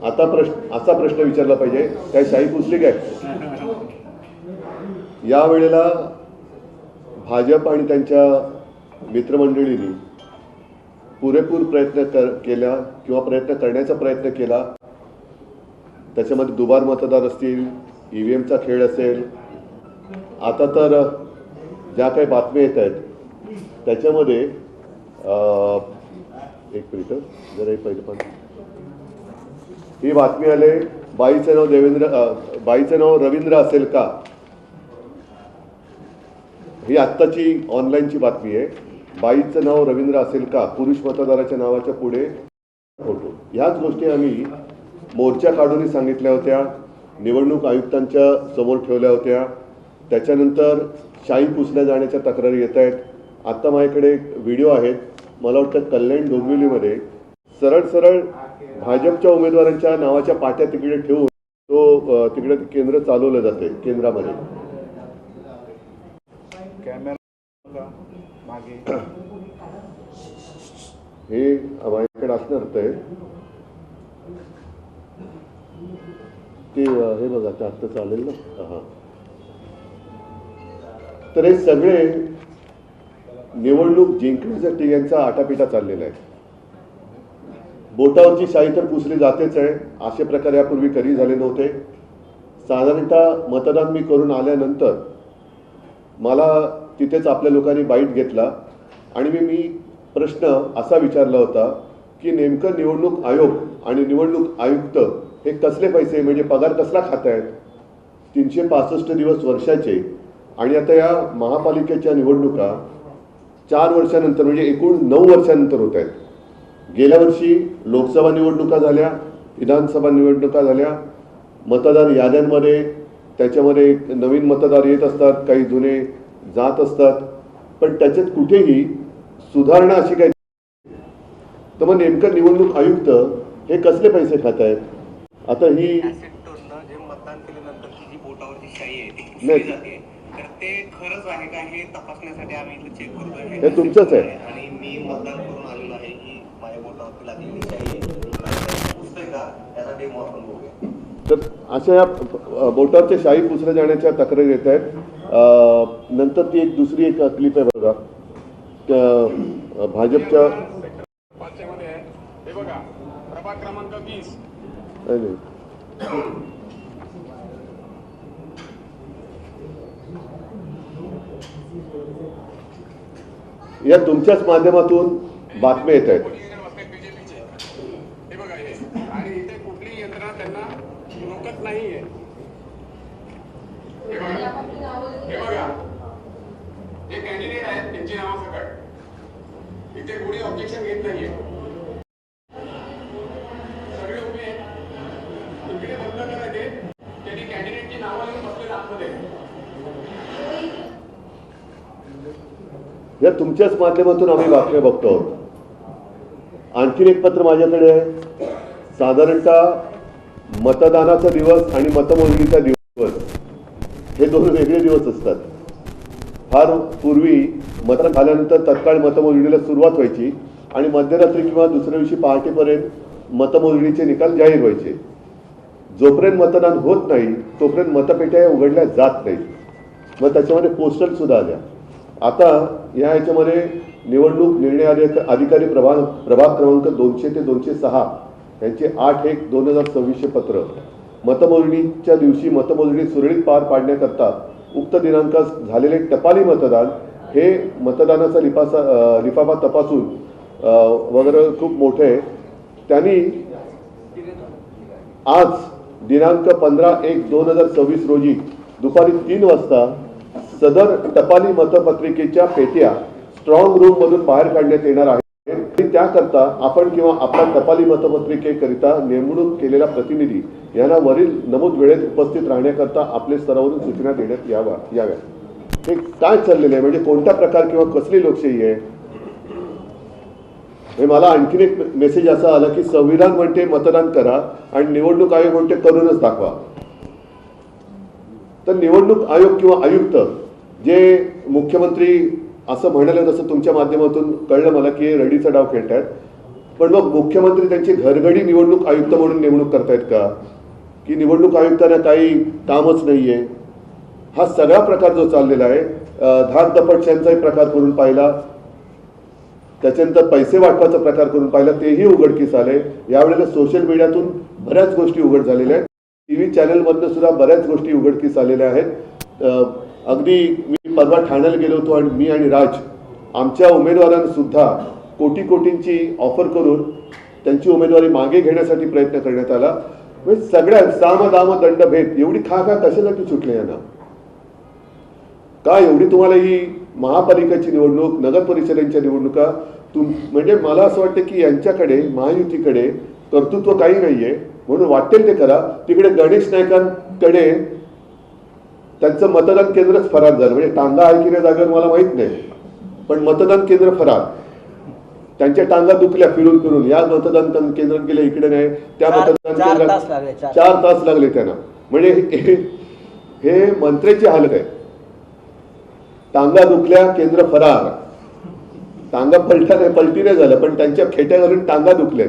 आता असा प्रश्न विचारला पाहिजे, काय शाही पुसली काय? यावेळेला भाजप आणि त्यांच्या मित्रमंडळींनी पुरेपूर प्रयत्न केला किंवा प्रयत्न करण्याचा प्रयत्न केला. त्याच्यामध्ये दुबार मतदार असतील, EVMचा खेळ असेल. आता तर ज्या काही बातम्या येत आहेत त्याच्यामध्ये एक मिनिट जरा हे पहिलं पण ही बातमी आले, बाईचं नाव रवींद्र असेल का? ही आत्ताची ऑनलाईनची बातमी आहे. बाईचं नाव रवींद्र असेल का? पुरुष मतदाराच्या नावाच्या पुढे फोटो. ह्याच गोष्टी आम्ही मोर्चा काढूनही सांगितल्या होत्या, निवडणूक आयुक्तांच्या समोर ठेवल्या होत्या. त्याच्यानंतर शाई पुसल्या जाण्याच्या तक्रारी येत आहेत. आत्ता माझ्याकडे व्हिडिओ आहेत. मला वाटतं कल्याण डोंबिवलीमध्ये सरळ भाजपच्या उमेदवारांच्या नावाच्या पाट्या तिकडे ठेवून तो तिकडे केंद्र चालवलं जाते. केंद्रामध्ये हे माझ्याकडे असणार ते हे बघा, ते आत्ता चालेल ना. हां, तर हे सगळे निवडणूक जिंकण्यासाठी यांचा आटापिटा चाललेला आहे. बोटावरची शाई तर पुसली जातेच आहे. असे प्रकार यापूर्वी कधी झाले नव्हते. साधारणतः मतदान मी करून आल्यानंतर मला तिथेच आपल्या लोकांनी बाईट घेतला आणि मी प्रश्न असा विचारला होता की नेमकं निवडणूक आयोग आणि निवडणूक आयुक्त हे कसले पैसे, म्हणजे पगार कसला खात आहेत? 365 दिवस वर्षाचे. आणि आता या महापालिकेच्या निवडणुका 4 वर्षानंतर म्हणजे एकूण 9 वर्षानंतर होत आहेत. गेल्या वर्षी लोकसभा निवडणुका झाल्या, विधानसभा निवडणुका झाल्या. मतदार याद्यांमध्ये त्याच्यामध्ये नवीन मतदार येत असतात, काही जुने जात असतात, पण त्याच्यात कुठेही सुधारणा अशी काही. तर मग नेमकं निवडणूक आयुक्त हे कसले पैसे खात आहेत? आता ही मतदान केल्यानंतर जी बोटावरची शाई आहे ती पुसली जाते, तर ते खरंच आहे का हे तपासण्यासाठी आम्ही इथे चेक करतोय. हे तुमचंच आहे आणि मी मतदान करून आलेलो आहे की माझ्या बोटावरती लागलेली शाई आहे पुसतोय का, त्याचा डेमो आपण बघूया. तर अशा या बोटावरच्या शाई पुसल्या जाण्याच्या तक्रारी येत आहेत. नंतर ती एक दुसरी एक क्लिप आहे बघा, भाजपच्या प्रभाग क्रमांक 20 या तुमच्याच माध्यमातून बातम्या येत आहेत. बीजेपीचे हे बघा हे, आणि इथे कुठलीही यंत्रणा त्यांना रोखत नाहीये. हे बघा जे कॅन्डिडेट आहेत त्यांची नावं सकट इथे कोणी ऑब्जेक्शन घेत नाहीये. सगळे उभे इकडे बंद करायचे, त्यांनी कॅन्डिडेटची नावं लिहून बसले आतमध्ये. या तुमच्याच माध्यमातून आम्ही बातम्या बघतो आहोत. आणखीन एक पत्र माझ्याकडे आहे. साधारणतः मतदानाचा दिवस आणि मतमोजणीचा दिवस हे 2 वेगळे दिवस असतात. फार पूर्वी मतदान झाल्यानंतर तत्काळ मतमोजणीला सुरुवात व्हायची आणि मध्यरात्री किंवा दुसऱ्या दिवशी पहाटेपर्यंत मतमोजणीचे निकाल जाहीर व्हायचे. जोपर्यंत मतदान होत नाही तोपर्यंत मतपेट्या उघडल्या जात नाहीत. मग त्याच्यामध्ये पोस्टल सुद्धा आल्या. आता या ह्याच्यामध्ये निवडणूक निर्णय अधिकारी प्रभाग क्रमांक 200 ते 206 यांचे 8/1/2026 पत्र मतमोजणीच्या दिवशी मतमोजणी सुरळीत पार पाडण्याकरता उक्त दिनांकास झालेले टपाली मतदान हे मतदानाचा लिफाफा तपासून वगैरे खूप मोठे आहे. त्यांनी आज दिनांक 15/1/2026 रोजी दुपारी 3 वाजता सदर टपाली मतपत्रिकेच्या पेट्या स्ट्रॉंग रूम मधून बाहेर काढण्यात येणार आहे. त्याकरता आपण किंवा आपल्या टपाली मतपत्रिकेकरिता नेमणूक केलेला प्रतिनिधी यांना वरील नमूद वेळेत उपस्थित राहण्याकरता आपल्या स्तरावरून सूचना देण्यात याव्या. हे काय चाललेलं आहे, म्हणजे कोणत्या प्रकार किंवा कसली लोकशाही आहे? हे मला आणखीन एक मेसेज असा आला की संविधान म्हणते मतदान करा आणि निवडणूक आयोग म्हणते करूनच दाखवा. तर निवडणूक आयोग किंवा आयुक्त जे मुख्यमंत्री असं म्हणाले, जसं तुमच्या माध्यमातून कळलं मला की रडीचा डाव खेळतायत, पण मग मुख्यमंत्री त्यांची घरगडी निवडणूक आयुक्त म्हणून नेमणूक करतायत का, की निवडणूक आयुक्तांना काही कामच नाहीये? हा सगळा प्रकार जो चाललेला आहे, धाक दपटशांचाही प्रकार करून पाहिला, त्याच्यानंतर पैसे वाटपाचा प्रकार करून पाहिला, तेही उघडकीस आले. यावेळेला सोशल मीडियातून बऱ्याच गोष्टी उघड झालेल्या आहेत, टीव्ही चॅनलमधनं सुद्धा बऱ्याच गोष्टी उघडकीस आलेल्या आहेत. अगदी मी परवा ठाण्याला गेलो होतो आणि मी आणि राज आमच्या उमेदवारांना सुद्धा कोटी कोटींची ऑफर करून त्यांची उमेदवारी मागे घेण्यासाठी प्रयत्न करण्यात आला. म्हणजे सगळ्या साम दाम दंड भेद एवढी खा कशासाठी सुटले यांना? का एवढी तुम्हाला ही महापालिकेची निवडणूक, नगर परिषदेच्या निवडणुका म्हणजे मला असं वाटतं की यांच्याकडे, महायुतीकडे कर्तृत्व काही नाहीये, म्हणून वाटेल ते करा. तिकडे गणेश नाईकांकडे त्यांचं मतदान केंद्रच फरार झालं. म्हणजे टांगा आहे की नाही जागेवर मला माहित नाही, पण मतदान केंद्र फरार. त्यांच्या टांगा दुखल्या फिरून फिरून, या मतदान केंद्रात गेले, इकडे नाही, त्या मतदान केंद्रात 4 तास लागले त्यांना. म्हणजे हे मंत्र्याची हालत आहे. टांगा दुखल्या, केंद्र फरार. टांगा पलटी नाही झालं, पण त्यांच्या खेट्या घालून टांगा दुखल्यात.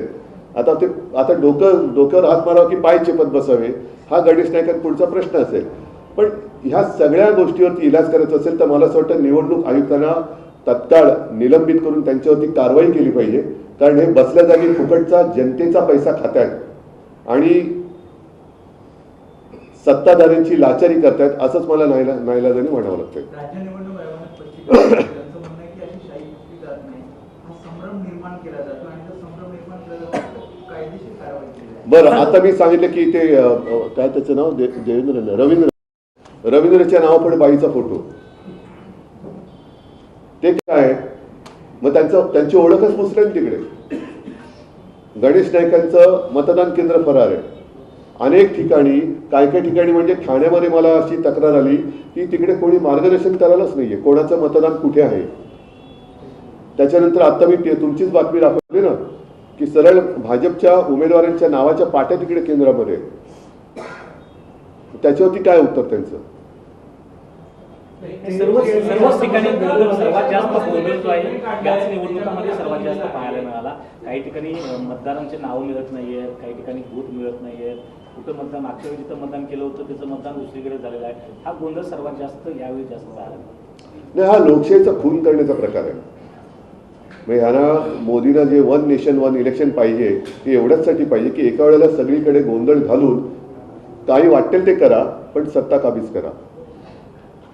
आता डोक्यावर हात मारावा की पाय चेपत बसावे, हा गणेश नाईकांत पुढचा प्रश्न असेल. पण ह्या सगळ्या गोष्टीवरती इलाज करायचा असेल तर मला असं वाटतं निवडणूक आयुक्तांना तत्काळ निलंबित करून त्यांच्यावरती कारवाई केली पाहिजे. कारण हे बसल्या जागी फुकटचा जनतेचा पैसा खातायत आणि सत्ताधाऱ्यांची लाचारी करतायत, असंच मला नाईलाजाने म्हणावं लागतंय. राज्य निवडणूक आयोगाने त्यांचं म्हणणं आहे की अशी शाही केली जात नाही, हा संभ्रम निर्माण केला जातो आणि तो संभ्रम निर्माण केला जातो कायदेशीर कारवाई केली जाते. बरं, आता मी सांगितलं की ते काय त्याचं नाव देवेंद्र रवींद्रच्या नावापुढे बाईचा फोटो, ते काय? मग त्यांची ओळखच पुसली तिकडे. गणेश नाईकांचं मतदान केंद्र फरार आहे. अनेक ठिकाणी, काय ठिकाणी म्हणजे ठाण्यामध्ये मला अशी तक्रार आली की तिकडे कोणी मार्गदर्शन करायलाच नाहीये, कोणाचं मतदान कुठे आहे. त्याच्यानंतर आता मी तुमचीच बातमी दाखवली ना की सरळ भाजपच्या उमेदवारांच्या नावाच्या पाट्या तिकडे केंद्रामध्ये, त्याच्यावरती काय उत्तर त्यांचं? सर्वच ठिकाणी सर्वात जास्त गोंधळ जो आहे याच निवडणुकांमध्ये सर्वात जास्त पाहायला मिळाला. काही ठिकाणी मतदारांचे नावं मिळत नाहीयेत, काही ठिकाणी बूथ मिळत नाहीयेत, कुठं मतदान मागच्या वेळी जिथं मतदान केलं होतं त्याचं मतदान दुसरीकडे झालेलं आहे. हा गोंधळ सर्वात जास्त यावेळी जास्त पाहायला मिळाला. नाही, हा लोकशाहीचा खून करण्याचा प्रकार आहे. म्हणजे ह्यांना मोदींना जे 1 नेशन 1 इलेक्शन पाहिजे ते एवढ्याचसाठी पाहिजे की एका वेळेला सगळीकडे गोंधळ घालून काही वाटेल ते करा, पण सत्ता काबीज करा.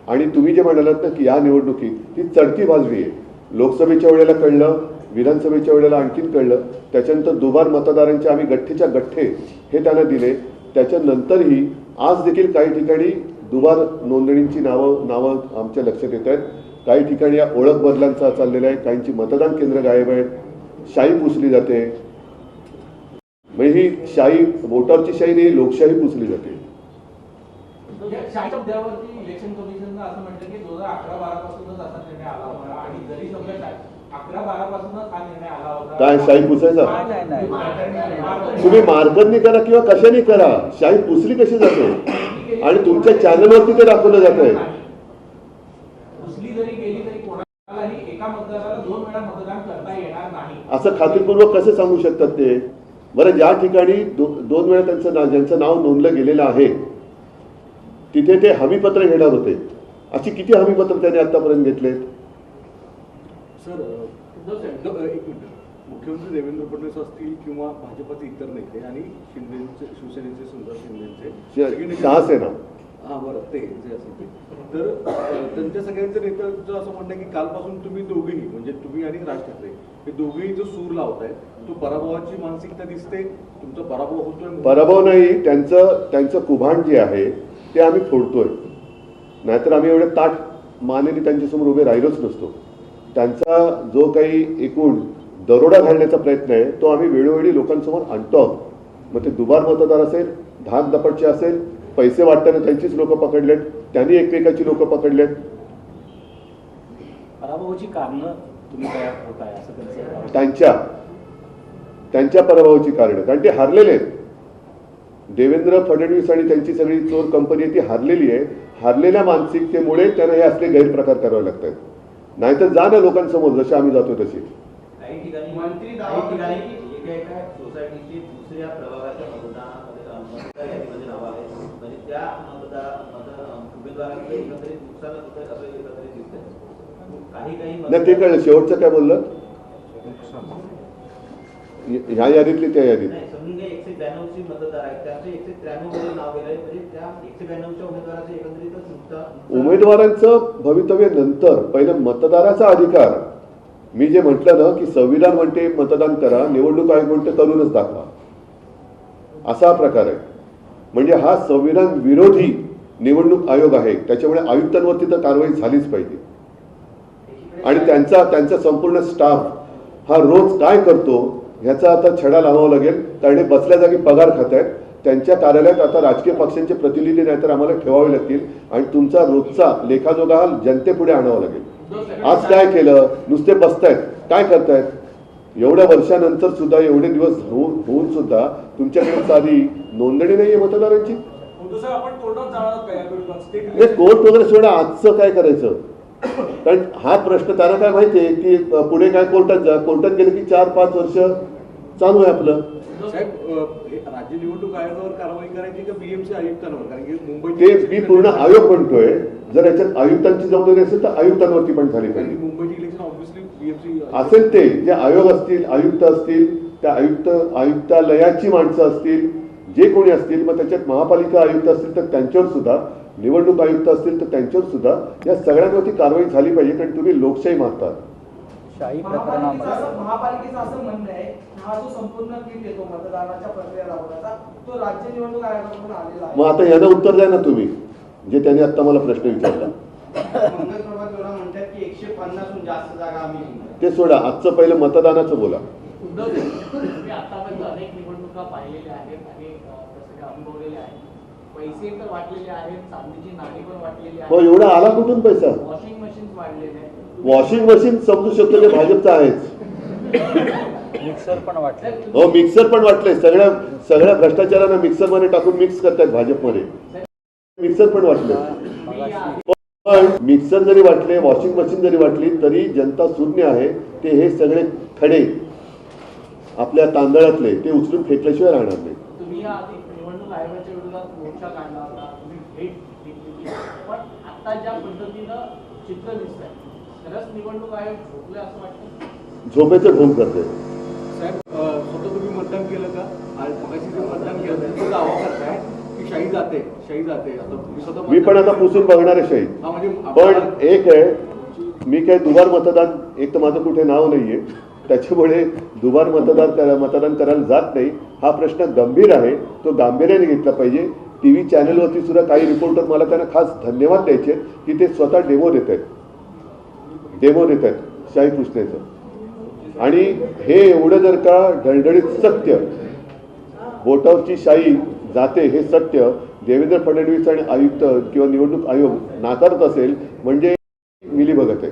आणि तुम्ही जे म्हणालात ना की या निवडणुकीत ती चढती बाजवी आहे. लोकसभेच्या वेळेला कळलं, विधानसभेच्या वेळेला आणखीन कळलं, त्याच्यानंतर दुबार मतदारांचे आम्ही गठ्ठेच्या गठ्ठे हे त्यांना दिले. त्याच्यानंतरही आज देखील काही ठिकाणी दुबार नोंदणींची नावं आमच्या लक्षात येत आहेत. काही ठिकाणी या ओळख बदलांचा चाललेला आहे, काहींची मतदान केंद्र गायब आहेत, शाही पुसली जाते. म्हणजे ही शाही, वोटरची शाही नाही, लोकशाही पुसली जाते. शाहीच्या मुद्द्यावरती इलेक्शन कमिशननं असं म्हटलं की 2011-12 पासूनच असा निर्णय आला होता आणि जरी समजा 11-12 पासूनच हा निर्णय आला होता, काय शाही पुसायचा? तुम्ही मार्गांनी करा किंवा कशाने करा, शाही पुसली कशी जाते? आणि तुमच्या चॅनलवरती ते दाखवलं जात आहे. पुसली जरी गेली तरी कोणालाही एका मतदाराला 2 वेळा मतदान करता येणार नाही असं खात्रीपूर्वक कसे सांगू शकतात ते? बरं, ज्या ठिकाणी 2 वेळा ज्यांचं नाव नोंदलं गेलेलं आहे तिथे ते हमीपत्र घेणार होते. अशी किती हमीपत्र त्यांनी आतापर्यंत घेतलेत? सर, मुख्यमंत्री देवेंद्र फडणवीस असतील किंवा भाजपचे इतर नेते आणि शिवसेनेचे सुंदर शिंदेचे शिवसेना, हां बरं, ते जे असेल ते, तर त्यांच्या सगळ्यांचं नेत्यांचं असं म्हणणं आहे की कालपासून तुम्ही दोघेही, म्हणजे तुम्ही आणि राज ठाकरे हे दोघेही जो सूर लावताय तो पराभवाची मानसिकता दिसते. तुमचा पराभव होतोय. पराभव नाही, त्यांचं कुभांड जे आहे ते आम्ही फोडतोय. नाहीतर आम्ही एवढे ताठ मानेने त्यांच्यासमोर उभे राहिलोच नसतो. त्यांचा जो काही एकूण दरोडा घालण्याचा प्रयत्न आहे तो आम्ही वेळोवेळी लोकांसमोर आणतो आहोत. मग ते दुबार मतदार असेल, धाक दपटचे असेल, पैसे वाटताना त्यांचीच लोक पकडलेत, त्यांनी एकमेकाची लोक पकडलेत. पराभवाची कारणं तुम्ही काय होताय असं त्यांचं त्यांच्या पराभवाची कारणं, कारण ते हारलेले आहेत. देवेंद्र फडणवीस आणि त्यांची सगळी चोर कंपनी ती हारलेली आहे. हारलेल्या मानसिकतेमुळे त्यांना हे असले गैरप्रकार करावे लागतात. नाहीतर जा ना लोकांसमोर, जसे आम्ही जातो तसे. काही ठिकाणी जे एका सोसायटीची दुसऱ्या प्रभागाच्या मतदार यादीमध्ये नाव आहे म्हणजे त्या उमेदवारांचं एकत्रित नुकसानच होतं असं एकत्रित दिसतंय. काही ते कळलं. शेवटचं काय बोललं? ह्या यादीतली त्या यादीत नाही, समजून घ्या 192 मतदार आहेत त्याचं 193 मध्ये नाव गेलंय म्हणजे त्या 192च्या उमेदवाराचं एकत्रितच नुकसान. उमेदवारांचं भवितव्य नंतर पहिले मतदाराचा अधिकार. मी जे म्हटलं ना की संविधान म्हणते मतदान करा, निवडणूक आयोग म्हणते करूनच दाखवा, असा प्रकार आहे. म्हणजे हा संविधान विरोधी निवडणूक आयोग आहे. त्याच्यामुळे आयुक्तांवरती तर कारवाई झालीच पाहिजे. आणि त्यांचा संपूर्ण स्टाफ हा रोज काय करतो ह्याचा आता छडा लावावा लागेल. कारण हे बसल्या जागी पगार खात आहेत. त्यांच्या कार्यालयात आता राजकीय पक्षांचे प्रतिनिधी नाही तर आम्हाला ठेवावे लागतील आणि तुमचा रोजचा लेखाजोखा हा जनतेपुढे आणावा लागेल. आज काय केलं? नुसते बसतायत, काय करतायत? एवढ्या वर्षानंतर सुद्धा, एवढे दिवस होऊन सुद्धा तुमच्याकडे साधी नोंदणी नाहीये मतदारांची. कोर्ट वगैरे सोडा, आजचं काय करायचं? कारण हा प्रश्न त्यांना काय माहितीये की पुढे काय कोर्टात गेले की 4-5 वर्ष चालू आहे आपलं. साहेब, राज्य निवडणूक आयोगावर कारवाई करायची का बीएमसी आयुक्तांवर? कारण की मुंबई ते मी पूर्ण आयोग म्हणतोय. जर याच्यात आयुक्तांची जबाबदारी असेल तर आयुक्तांवरती पण झाली पाहिजे. मुंबईची इलेक्शन ऑब्व्हियसली बीएमसी असेल. ते जे आयोग असतील, आयुक्त असतील, त्या आयुक्तालयाची माणसं असतील, जे कोणी असतील, मग त्याच्यात महापालिका आयुक्त असतील तर त्यांच्यावर सुद्धा, निवडणूक आयुक्त असतील तर त्यांच्यावर सुद्धा या सगळ्यांवरती कारवाई झाली पाहिजे. कारण तुम्ही लोकशाही मारतात. महापालिकेचं असं म्हणणं आहे हा जो संपूर्ण किट येतो मतदानाच्या प्रक्रिया राबवण्याचा तो राज्य निवडणूक आयोगाकडून आलेला आहे. मग आता यांना उत्तर द्या ना तुम्ही, जे त्यांनी आता मला प्रश्न विचारला. मंगल प्रभात एवढा म्हणतात की 150हून जास्त जागा आम्ही जिंकणार. ते सोडा, आजचं पहिलं मतदानाचं बोला. तुम्ही आतापर्यंत अनेक निवडणुका पाहिलेल्या आहेत आणि तसं अनुभवलेल्या आहेत. पैसे तर वाटलेले आहेत, चांदीची नाणी पण वाटलेली मग एवढा आला कुठून पैसा? वॉशिंग मशीन वाढलेले आहेत. वॉशिंग मशीन समजू शकतो, ते भाजपचं आहेच. मिक्सर पण वाटले. हो, मिक्सर पण वाटले. सगळ्या भ्रष्टाचारांना मिक्सर मध्ये टाकून मिक्स करतायत भाजपमध्ये. मिक्सर पण वाटले. पण मिक्सर जरी वाटले, वॉशिंग मशीन जरी वाटली तरी जनता शून्य आहे. ते हे सगळे खडे आपल्या तांदळातले ते उचलून फेकल्याशिवाय राहणार नाही. तुम्ही आधी निवडणूक आयोगाच्या विरोधात मोर्चा काढला होता, तुम्ही भेट दिली, पण आता ज्या पद्धतीनं चित्र दिसत आहे खरंच निवडणूक आयोग झोपले असं वाटतं? झोपेचं ढोंग करते. साहेब, स्वतः तुम्ही मतदान केलं का? आज मगाशी जे मतदान केलं त्याचा दावा करताय की शाही जाते. आता तुम्ही स्वतः मी पण आता पुसून बघणार आहे शाही. हा, म्हणजे पण एक आहे, मी काही दुबार मतदान, एक तर माझं कुठे नाव नाहीये, त्याच्यामुळे दुबार मतदान करायला जात नाही. हा प्रश्न गंभीर आहे, तो गांभीर्याने घेतला पाहिजे. TV चॅनलवरती सुद्धा काही रिपोर्टर मला त्यांना खास धन्यवाद द्यायचे की ते स्वतः डेमो देत आहेत शाही पुसण्याचं. आणि हे एवढं जर का ढळढळीत सत्य, बोटावरची शाही जाते हे सत्य देवेंद्र फडणवीस आणि आयुक्त किंवा निवडणूक आयोग नाकारत असेल म्हणजे मिलीभगत आहे.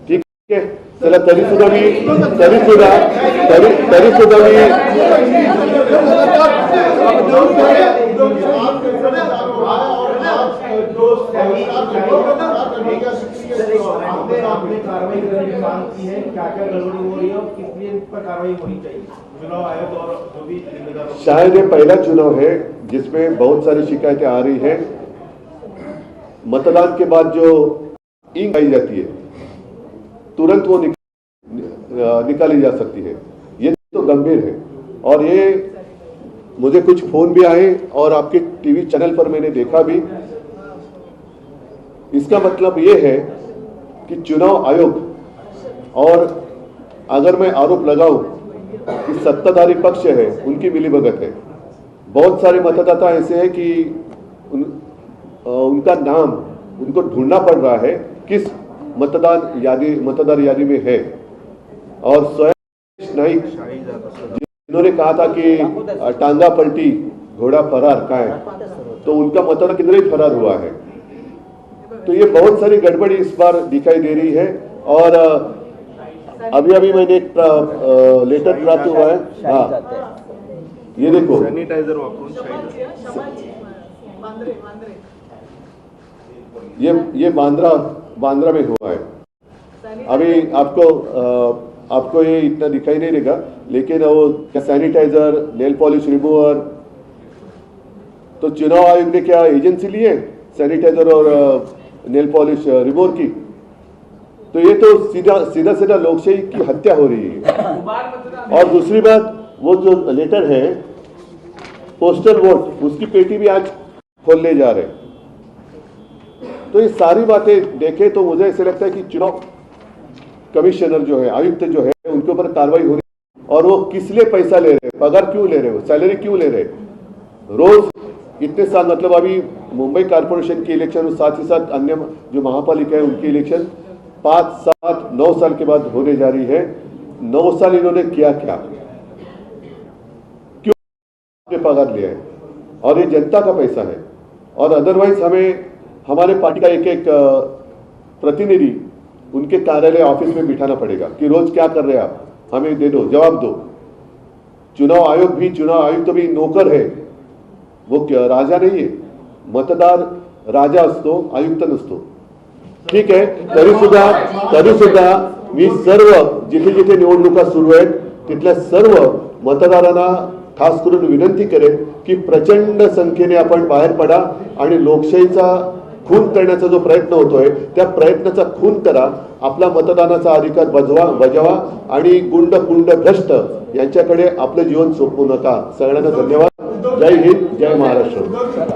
ठीक आहे, चला. तरी सुद्धा मी आपने कार्रवाई करने की मांग की है, क्या क्या गड़बड़ी हो रही है और किस लिए पर कार्रवाई होनी चाहिए? चुनाव आयोग और जो भी जिम्मेदार, शायद ये पहला चुनाव है जिसमें बहुत सारी शिकायतें आ रही है. मतदान के बाद जो इंक आई जाती है तुरंत वो निकाली जा सकती है. ये तो गंभीर है. और ये मुझे कुछ फोन भी आए और आपके TV चैनल पर मैंने देखा भी. इसका मतलब ये है कि चुनाव आयोग, और अगर मैं आरोप लगाऊं कि सत्ताधारी पक्ष है उनकी मिलीभगत है. बहुत सारे मतदाता ऐसे हैं कि उनका नाम उनको ढूंढना पड़ रहा है किस मतदार यादी में है. और स्वयं नाइक जिन्होंने कहा था कि टांगा पलटी घोड़ा फरार का है, तो उनका मतदान केंद्र ही फरार हुआ है. तो ये बहुत सारी गड़बड़ी इस बार दिखाई दे रही है. और अभी मैंने एक लेटर प्राप्त हुआ है. हाँ, ये देखो, सॅनिटायझर वापरून ये बांद्रा में हुआ है. अभी आपको आपको ये इतना दिखाई नहीं देगा, लेकिन वो सैनिटाइजर, नेल पॉलिश रिमूवर, तो चुनाव आयोग ने क्या एजेंसी ली है सैनिटाइजर और नेल पॉलिश रिमूवर की? तो ये तो सीधा सीधा लोकशाही की हत्या हो रही है। और दूसरी बात, वो जो लेटर है पोस्टल वोट, उसकी पेटी भी आज खोलने जा रहे हैं। तो ये सारी बातें देखें तो मुझे ऐसे लगता है कि चुनाव कमिश्नर जो है, आयुक्त जो है, उनके ऊपर कार्रवाई हो रही है। और वो किस लिए पैसा ले रहे हैं, पगार क्यों ले रहे हो, सैलरी क्यों ले रहे हैं? रोज इतने साल, मतलब अभी मुंबई कारपोरेशन की इलेक्शन, साथ ही साथ अन्य जो महापालिका है उनकी इलेक्शन 5, 7, 9 साल के बाद होने जा रही है। 9 साल इन्होंने किया क्या, क्यों पगार लिया है? और ये जनता का पैसा है। और अदरवाइज हमें हमारे पार्टी का एक प्रतिनिधि उनके कार्यालय ऑफिस में बिठाना पड़ेगा कि रोज क्या कर रहे हैं आप, हमें दे दो, जवाब दो। चुनाव आयुक्त भी नौकर है, वो राजा नाही आहे. मतदार राजा असतो, आयुक्त नसतो. ठीक आहे. तरी सुद्धा मी सर्व जिथे जिथे निवडणुका सुरू आहेत तिथल्या सर्व मतदारांना खास करून विनंती करेन की प्रचंड संख्येने आपण बाहेर पडा आणि लोकशाहीचा खून करण्याचा जो प्रयत्न होतोय त्या प्रयत्नाचा खून करा. आपला मतदानाचा अधिकार बजावा आणि गुंड भ्रष्ट यांच्याकडे आपलं जीवन सोपवू नका. सगळ्यांना धन्यवाद. जय हिंद, जय महाराष्ट्र.